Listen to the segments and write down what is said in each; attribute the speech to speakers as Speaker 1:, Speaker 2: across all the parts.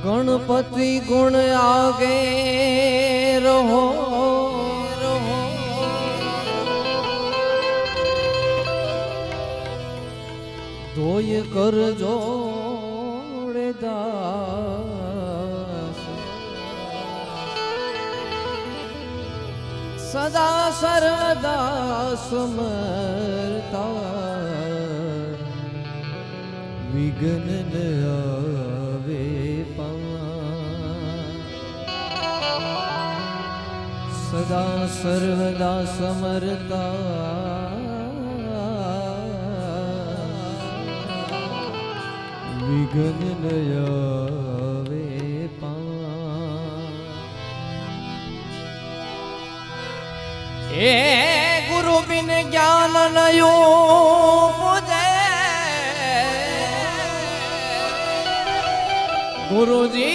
Speaker 1: गणपति गुण आगे रहो दोय कर जोड़े दास सदा सर्वदा समर्था विघ्न न आवे सदा सर्वदा समर्था विघ्न न आवे ए गुरु बिन ज्ञान नयो मुझे गुरु जी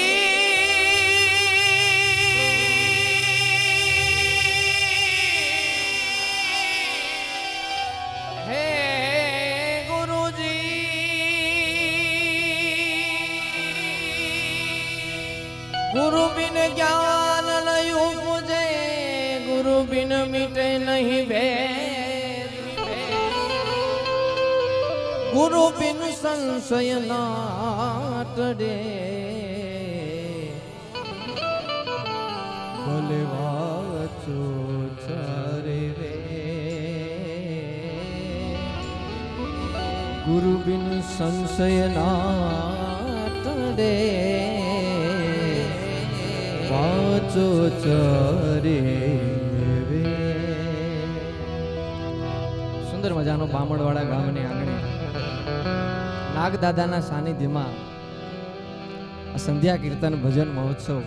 Speaker 1: गुरु बिन ज्ञान नहीं उपजे गुरु बिन मिटे नहीं भेद गुरु बिन संशय नाटडे भले वाचो चारे रे गुरु बिन संशय नाटडे वाचो चरे रे। सुंदर मजानो बामणवाड़ा गामने आंगणे नागदादाना सानिध्यमां संध्या कीर्तन भजन महोत्सव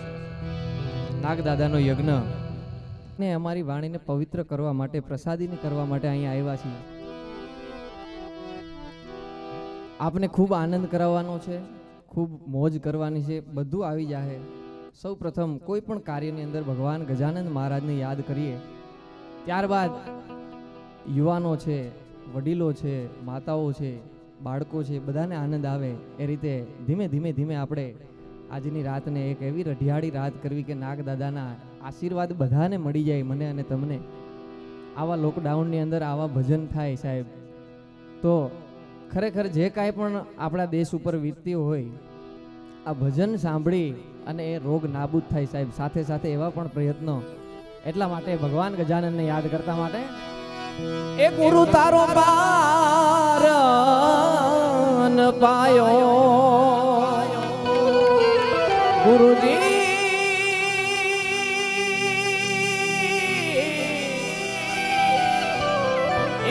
Speaker 1: नागदादानो यज्ञ ने अमारी वाणीने पवित्र करवा माटे प्रसादीनी करवा माटे अहीं आव्या छीए। आपने खूब आनंद करावવાનો છે, खूब મોજ કરવાની છે, બધું આવી જાહે। સૌ પ્રથમ કોઈ પણ કાર્યની અંદર ભગવાન ગજાનંદ મહારાજને યાદ કરીએ, ત્યારબાદ યુવાનો છે, વડીલો છે, માતાઓ છે, બાળકો છે, બધાને આનંદ આવે એ રીતે ધીમે ધીમે ધીમે આપણે આજની રાતને એક એવી રઢિયાળી રાત કરવી કે નાગદાદાના આશીર્વાદ બધાને મળી જાય, મને અને તમને। આવા લોકડાઉનની અંદર આવા ભજન થાય સાહેબ, તો ખરેખર જે કાંઈ પણ આપણા દેશ ઉપર વીતતી હોય આ ભજન સાંભળી અને એ રોગ નાબૂદ થાય સાહેબ। સાથે સાથે એવા પણ પ્રયત્નો, એટલા માટે ભગવાન ગજાનનને યાદ કરતા માટે એ ગુરુ તારો પાર ન પાયો ગુરુજી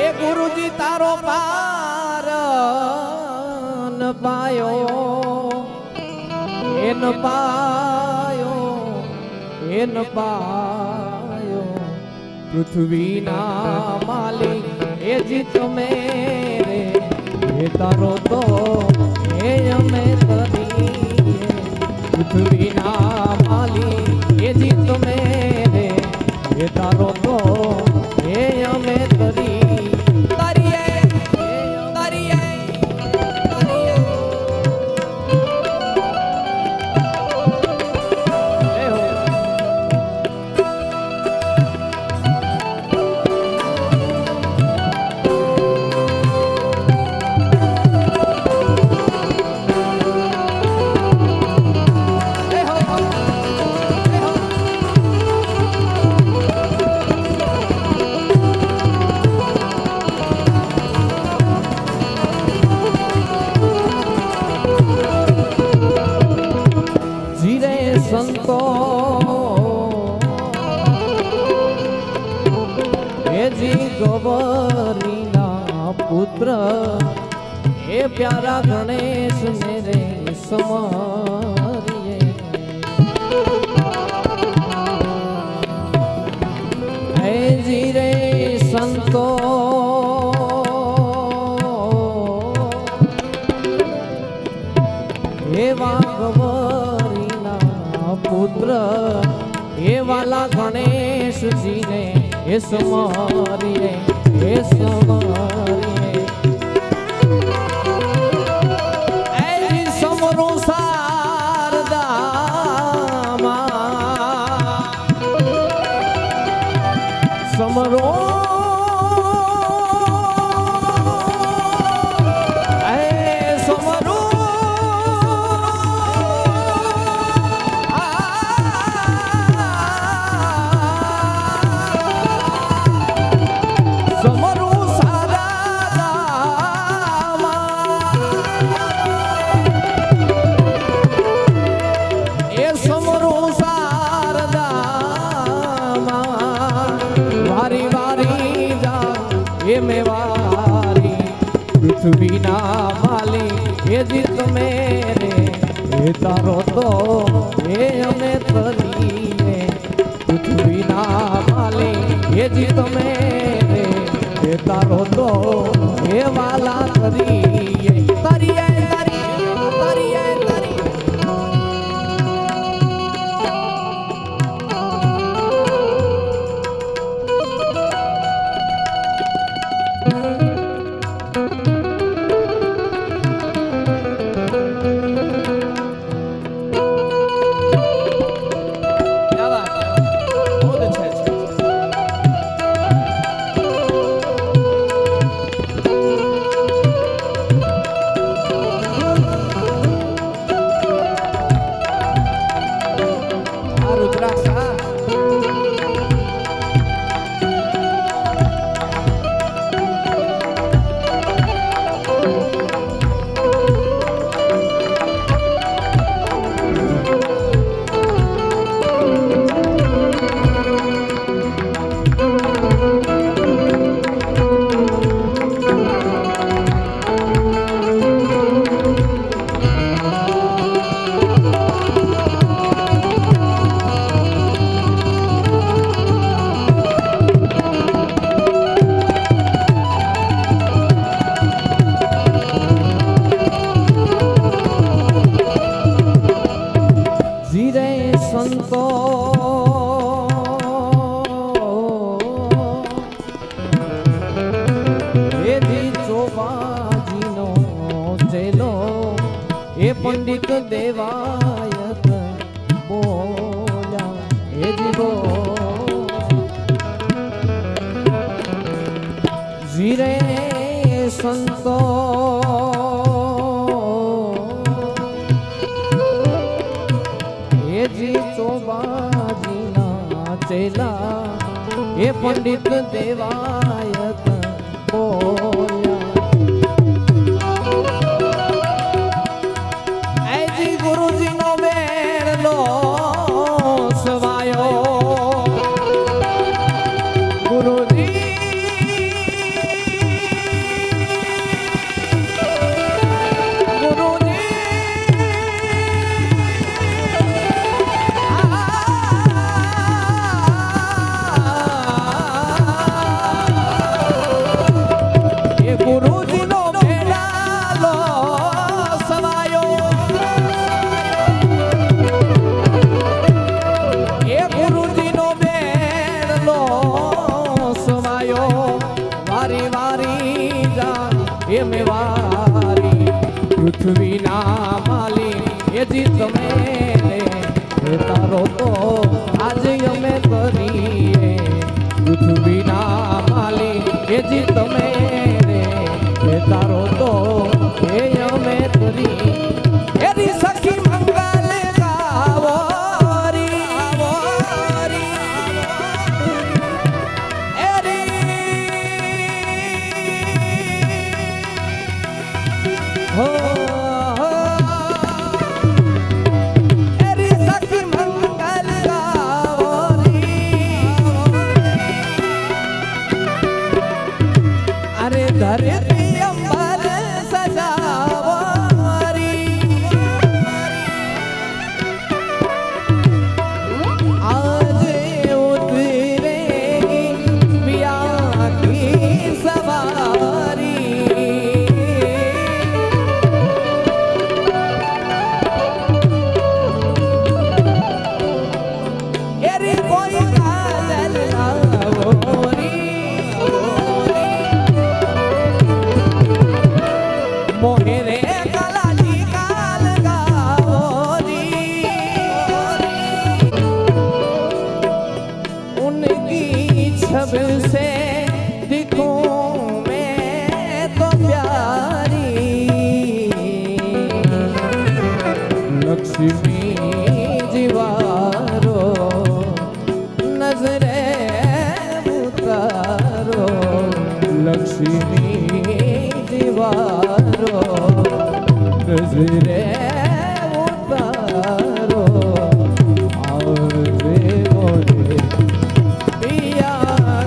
Speaker 1: એ ગુરુજી તારો પાર ન પાયો એન પાયો પૃથ્વીના માલિક એ જી તમે રે એ તારો તો એ અમે કરીએ પૃથ્વીના માલિક એ જી તમે રે એ તારો તો એ અમે કરીએ। संतो हे जी गोवरीना पुत्र हे प्यारा गणेश मेरे समरिए हे जी रे संतो हे वागवरीना पुत्र हे वाला गणेश जी ने हे समरिए हे समरिए ऐ समरो शारदा જી તમે રે એ તારો તો એ અમે તરીએ પૃથ્વીના માલી એ જી તમે રે એ તારો તો એ વાલા તરીએ તરીએ તરીએ પંડિત દેવાયત બોલ્યા હે જીવો જીરે સંતો હે જી ચોબાજીના ચેલા હે પંડિત દેવાયત બોલ્યા પૃથ્વીના માલી એ જી તમે રે તારો તો આજ અમે કરીએ પૃથ્વીના માલી એ જી તમે રે તારો તો એ અમે કરીએ એરી સખી મંગલ ગાવો ધરતી અંબર સજાવરી આજે ઉતરે પિયા કી સવારી એરી કોઈ કાજલ લાવોરી मोहे रे कलाजी काल गावोरी उनकी छब से दिखूं मैं तो प्यारी लक्ष्मी जीवारो नजरे उतारो लक्ष्मी जीवारो नजरे उतारो आवजे बोले पिया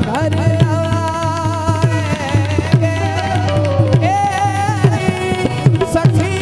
Speaker 1: घर आएंगे सखी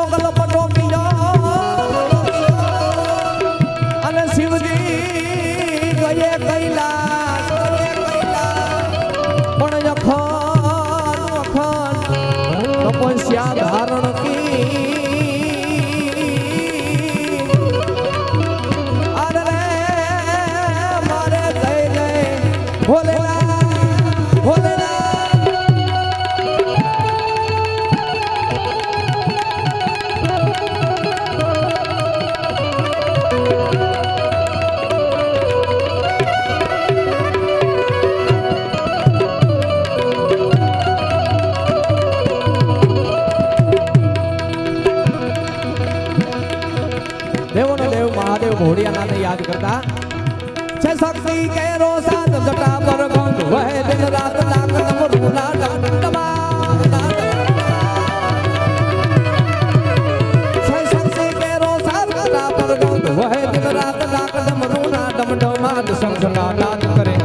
Speaker 2: ગલપટો પીયો અને શિવજી ગયે કૈલાસ પણ અખંડ તપસ્યા ધારણ દેવોનો દેવ મહાદેવ ભોળિયાનાથને યાદ કરતા છે શક્તિ કેરો સાત જટા પર ગંધ વહે દિન રાત લાખ નમરૂના ડમડમા છે શક્તિ કેરો સાત જટા પર ગંધ વહે દિન રાત લાખ નમરૂના ડમડમા સંસના નાદ કરે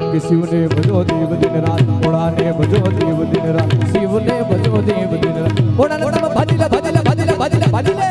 Speaker 2: કે શિવને ભજો દેવ દિન રાત ભોળાને ભજો દેવ દિન રાત શિવને ભજો દેવ દિન રાત ભોળાને તમે ભજી લે ભજી લે ભજી લે ભજી લે ભજી લે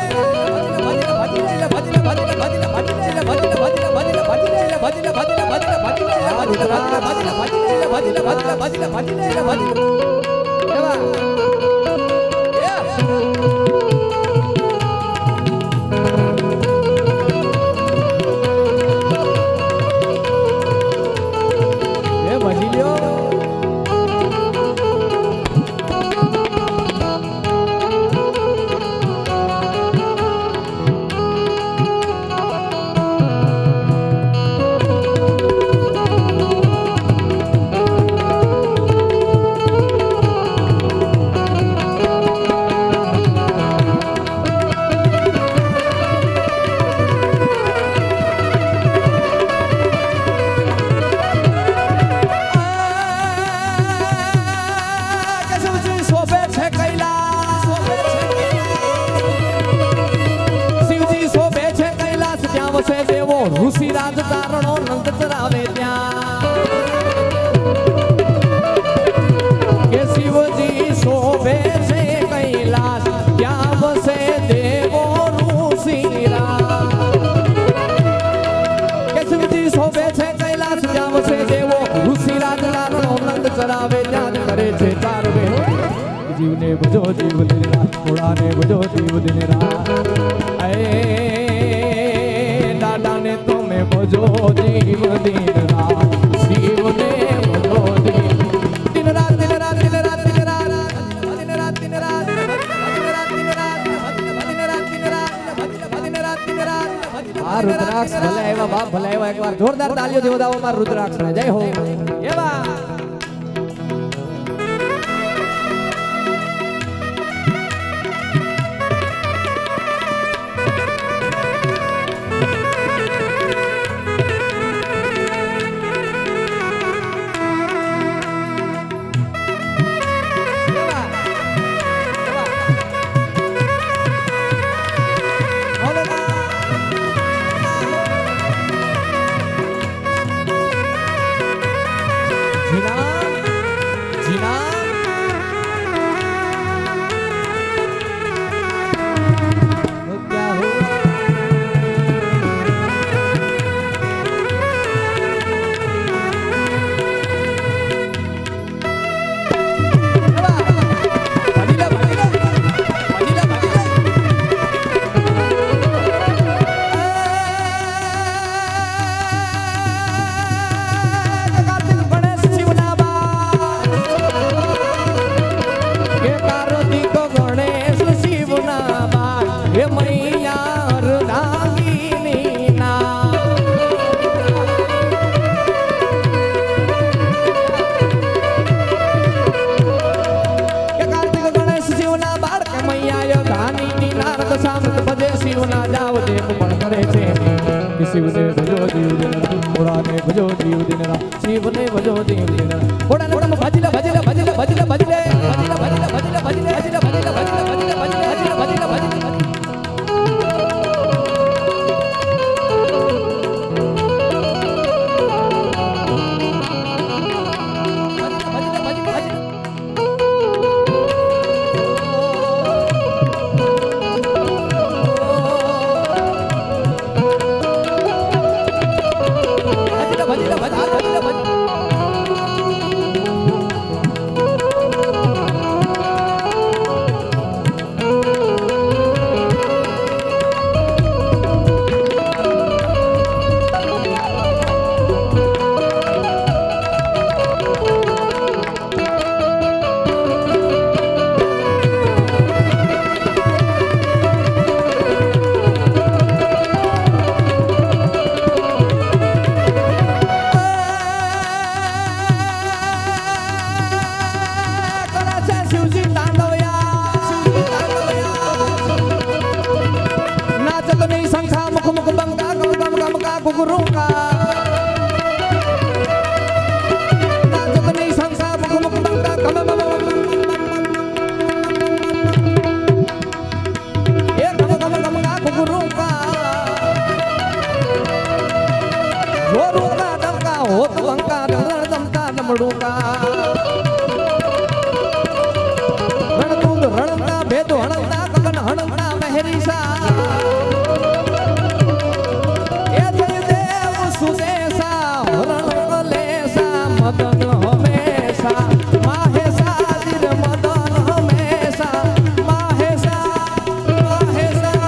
Speaker 2: ઋષિ રાજ તારણો નંદ ચરાવે ત્યાં કે શિવજી શોભે છે કૈલાસ ત્યાં વસે દેવો ઋષિ રાજ કે શિવજી શોભે છે કૈલાસ ત્યાં વસે દેવો ઋષિ રાજ તારણો નંદ ચરાવે ત્યાં કરે છે ચારવે જીવને ભજો જીવ દિન રાત ભોળાને ભજો જીવ દિન રાત દાદાને તમે ભજો જીવ દિન રાત શિવને ભજો દિન રાત દિન રાત દિન રાત દિન રાત દિન રાત દિન રાત આ રુદ્રાક્ષ ભલે આવ્યા બાપ ભલે આવ્યા એકવાર જોરદાર તાલીઓથી વધાવો માર રુદ્રાક્ષ ને જય હો એવા શિવને ભજો જીવ દિન ભોળાને ભજો જીવ દિન શિવને ભજો જીવ દિન ભોળાને ભજલે ભજલે ભજલે ભજલે ભજલે ભજલે ભજલે ભજલે ભજલે ભજલે ભજલે ઘુઘરું કા નાજકની સંસા મુખ મુખ બંકા કમ એ કમ કમ કમ કા ઘુઘરું કા જોરું કા ડંકા હોત બંકા રણ દમતા નમડું કા રણતુંદ રણતા ભેદ હણતા ગગન હણતા મહેરી સા એ જય દેવ સુદેશા હરણ કલેશા મદન હમેશા માહેશા દિર મદન હમેશા માહેશા માહેશા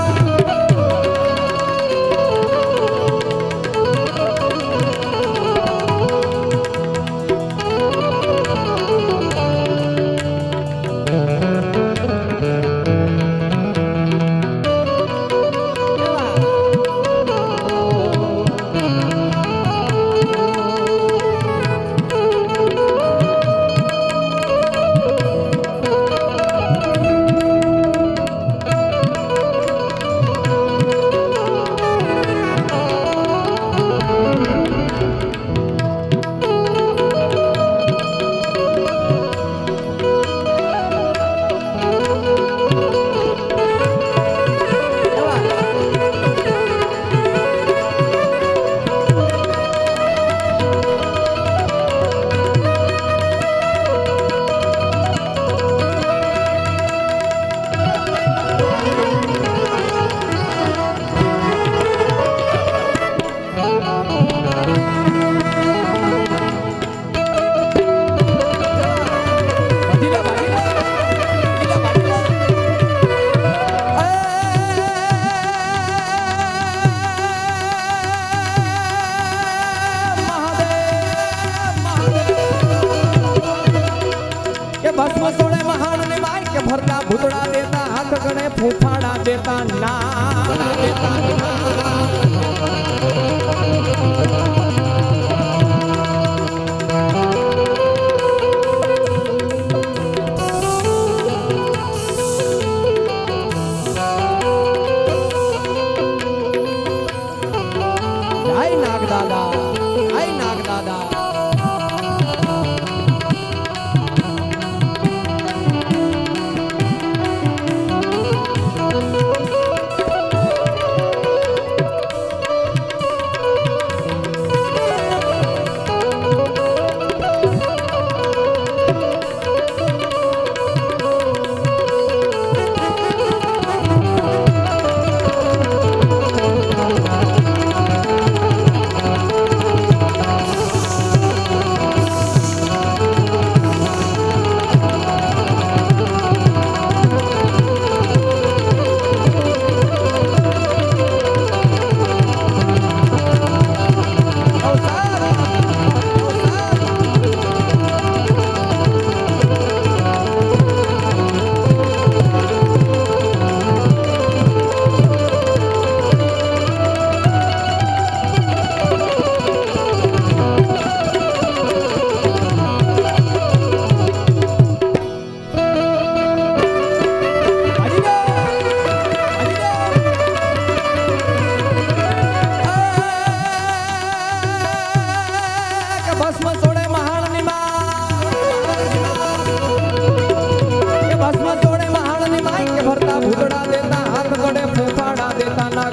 Speaker 2: ભસ્મ સોળે મહાન ને માય કે ભરતા ભૂતડા દેતા હાથ ગણે ફૂફાડા દેતા ના દેતા જય નાગ દાદા જય નાગ દાદા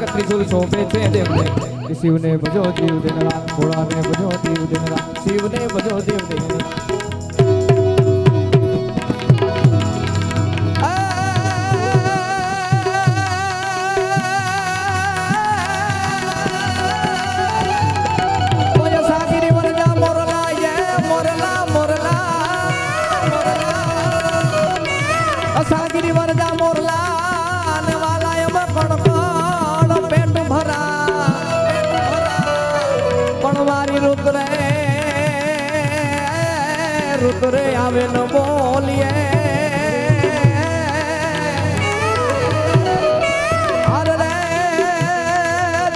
Speaker 2: ત્રિશુલ શોભે છે દેવને શિવને ભજો જીવ દિન રાત ભોળાને ભજો જીવ દિન રાત શિવને ભજો જીવ દિન રાત સાગરી વરદા મોરલા ને વાલાય મકણ પેટ ભરા પણ મારી રુદ્રે આવે ન બોલીએ અરે રે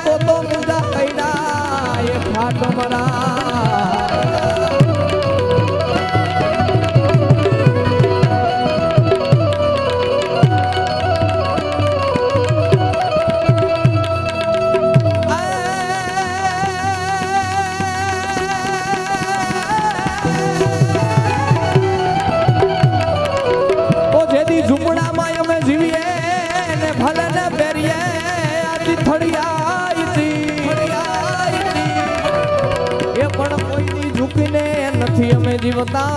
Speaker 2: તો મુદા કઈડા એ ફાટ મરા રે બેરીએ આજી થડિયાઈ તી એ પણ કોઈની ઝૂકીને નથી અમે જીવતા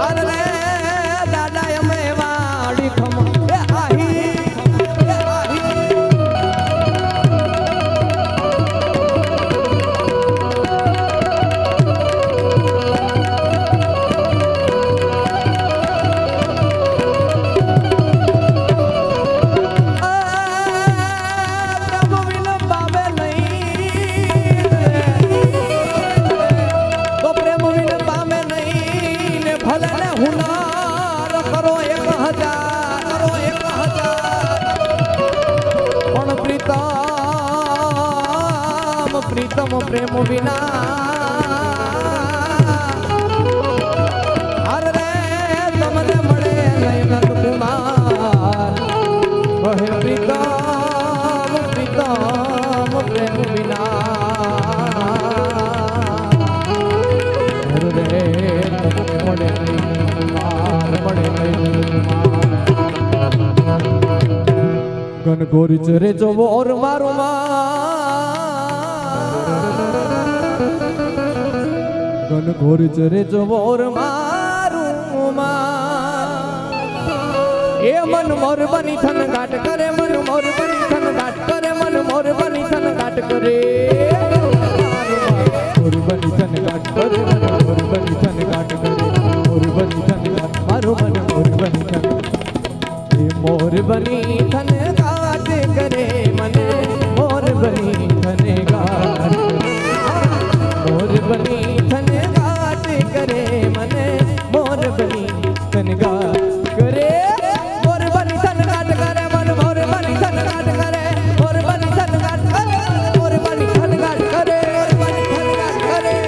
Speaker 2: અરે રે દાદા અમે વાડી ખમ એ આહી એ આહી પ્રીતમ પ્રેમ વિના અરે રે તમને મળે નહીં નંદકુમાર કહે પ્રીતમ પ્રીતમ પ્રેમ વિના અરે રે મળે નહીં નંદકુમાર મળે નહીં ઘનઘોર ચરે જોર મારું ઘનઘોર ચરે જોર મારું એ મન મોર બની થન ગાટ કરે મન મોર બની થન ગાટ કરે મન મોર બની થન ગાટ કરે મોર બની થન ગાટ કરે મન મોર બની થન ગાટ કરે મોર બની થન ગાટ મારું મન મોર બની થન એ મોર બની થન ગાટ કરે મને મોર બની થન ગાટ મોર બની થન ગાટ કરે મને મોર બની થન ગાટ કરે મોર બની થન ગાટ કરે મન મોર બની થન ગાટ કરે મોર બની થન ગાટ કરે મોર બની થન ગાટ કરે મોર બની થન ગાટ કરે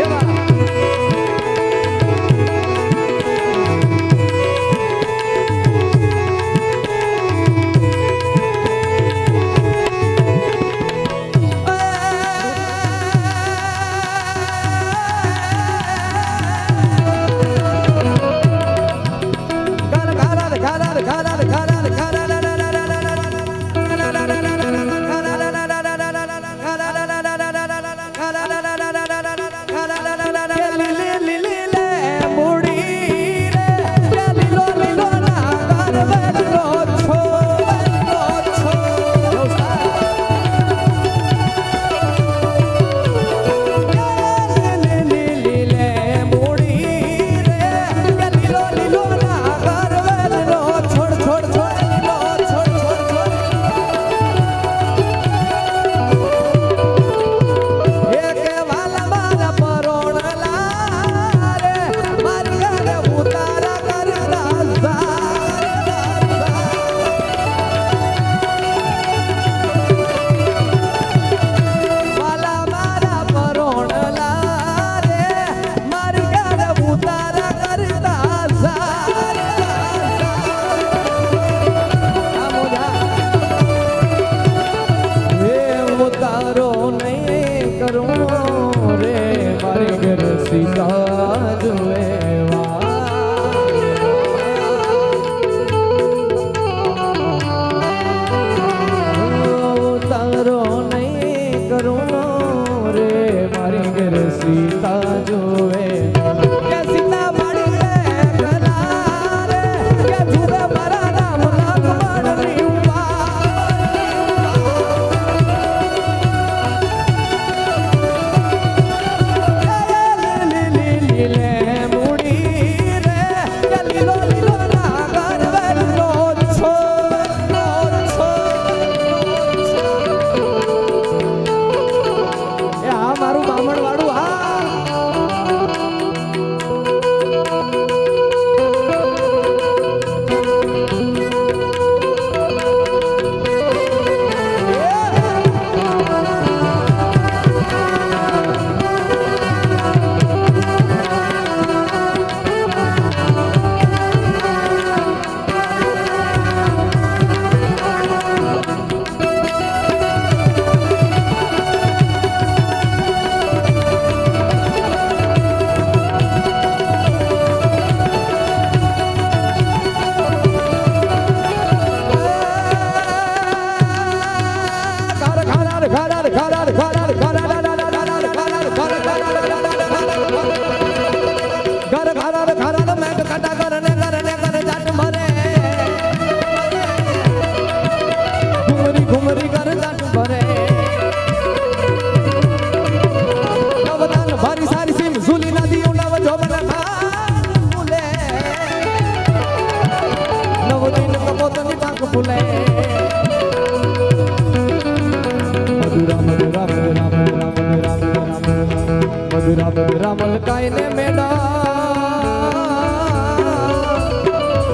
Speaker 2: એવા છોડ છોડ છોડ બોલે મધુરા મધુરા મધુરા મધુરા મધુરા મધુરા મધુરા મલકાઈને મેડા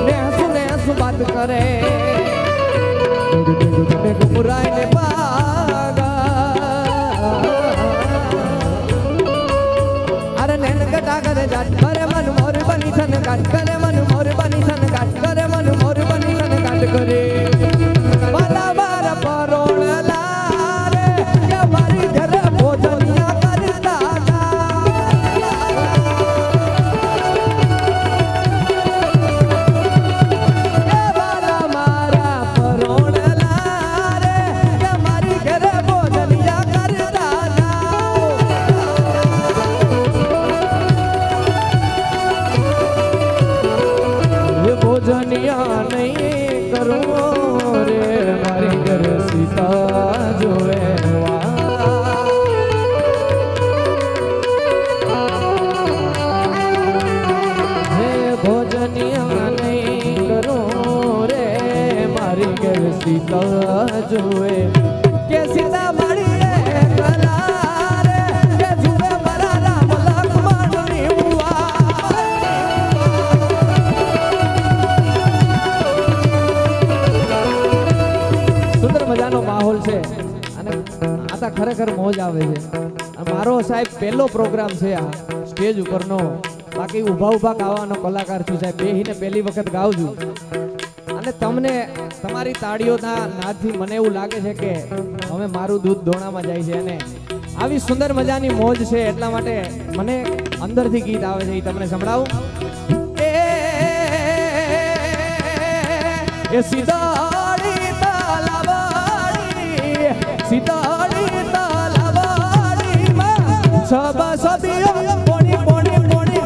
Speaker 2: નેસુ વાત કરે ગુમરાઈને પાગા અરે નેન કટા કરે જાટ કરે મન મોર બની છન કાટ કરે મન મોર બની છન કાટ કરે મન મોર બની છન કાટ કરે વાલા બાર પરોળલા રે કે મારી ઘરે ભોજનિયા કરતા એ વાલા મારા પરોળલા રે કે મારી ઘરે ભોજનિયા કરતા ભોજનિયા નહીં કરો રે મારી ઘર સીતા જોવે હે ભોજનિયા નહીં કરો રે મારી ઘર સીતા જોવે કે સીતા મળી રે કલા રે કે જુએ મારા રામ લક્ષ્મણની ઉવા મજાનો માહોલ છે અને આ તો ખરેખર મોજ આવે છે મારો સાહેબ પહેલો પ્રોગ્રામ છે આ સ્ટેજ ઉપરનો બાકી ઊભા ઊભા ગાવાનો કલાકાર છું સાહેબ બેહીને પહેલી વખત ગાઉં છું અને તમને તમારી તાળીઓના નાદથી મને એવું લાગે છે કે હવે મારું દૂધ દોણામાં જાય છે અને આવી સુંદર મજાની મોજ છે એટલા માટે મને અંદરથી ગીત આવે છે એ તમને સંભળાવું એ સીધાડી સીતાડી તલવાડી માં સબ સબીઓ પોણી પોણી પોણી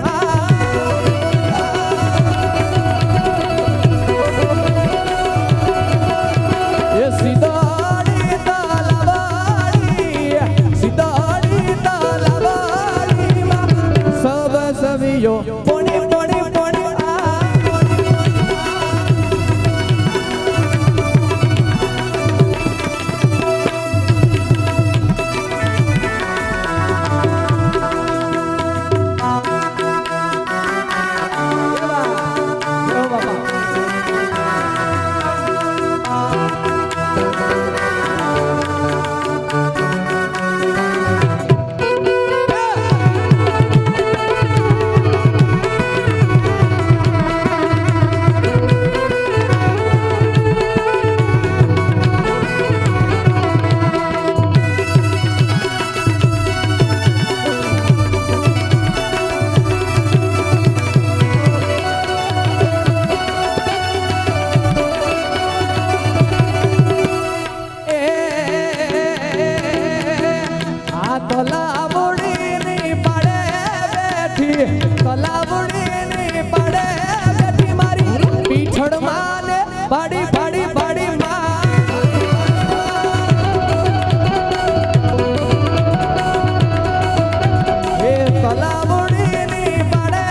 Speaker 2: એ સીતાડી તલવાડી માં સબ સબીઓ પોણી પોણી પોણી તલાવડીની પડે બેઠી મારી પીછળમાં ને પાડી પાડી પાડી એ તલાવડીની પડે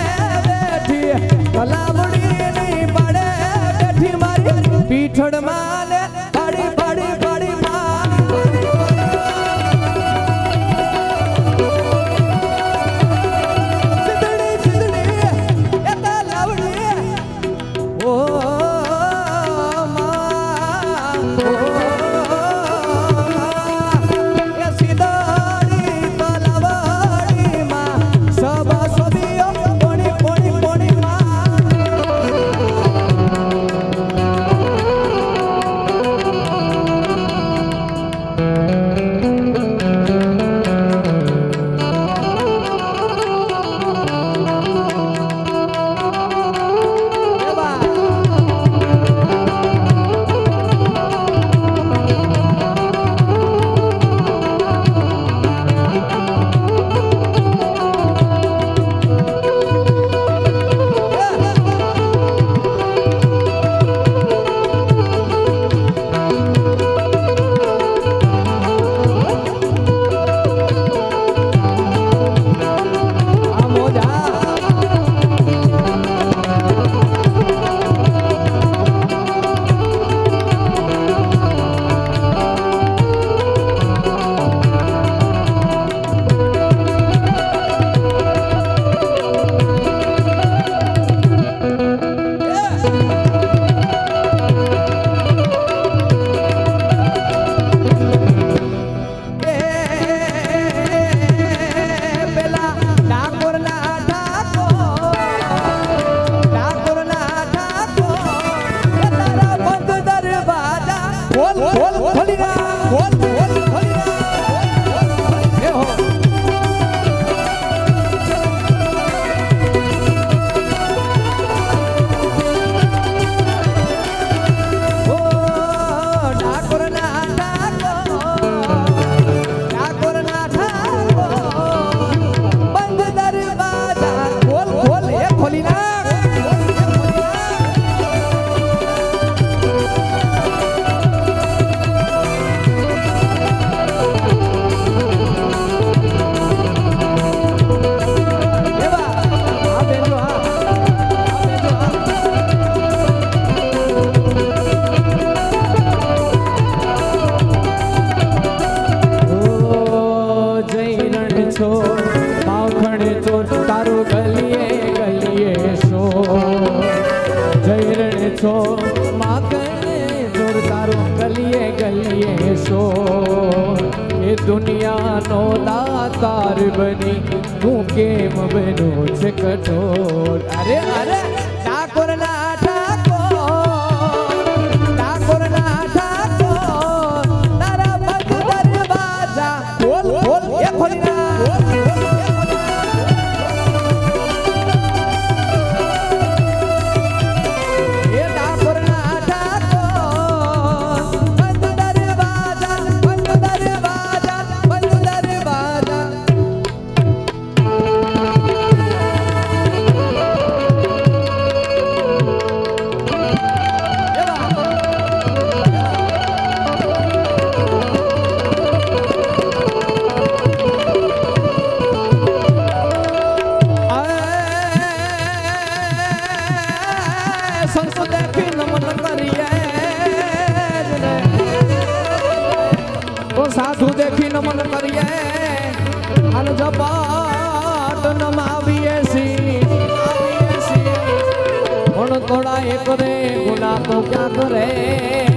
Speaker 2: બેઠી મારી પીછળમાં ને પાડી પાડી પાડી છો માગણે જોર તારો ગલીએ ગલીએ શો એ દુનિયાનો દાતાર બની તું કેમ બન્યો છે કઠોર અરે અરે ઠાકોરના ઠાકોર તારા ભક્ત દરવાજા બોલ બોલ એ ખોલીના સાધુ દેખી નમન કરીએ અને જપાટ નમાવીએ સી પણ થોડા એક રે ગુના તો ક્યાં કરે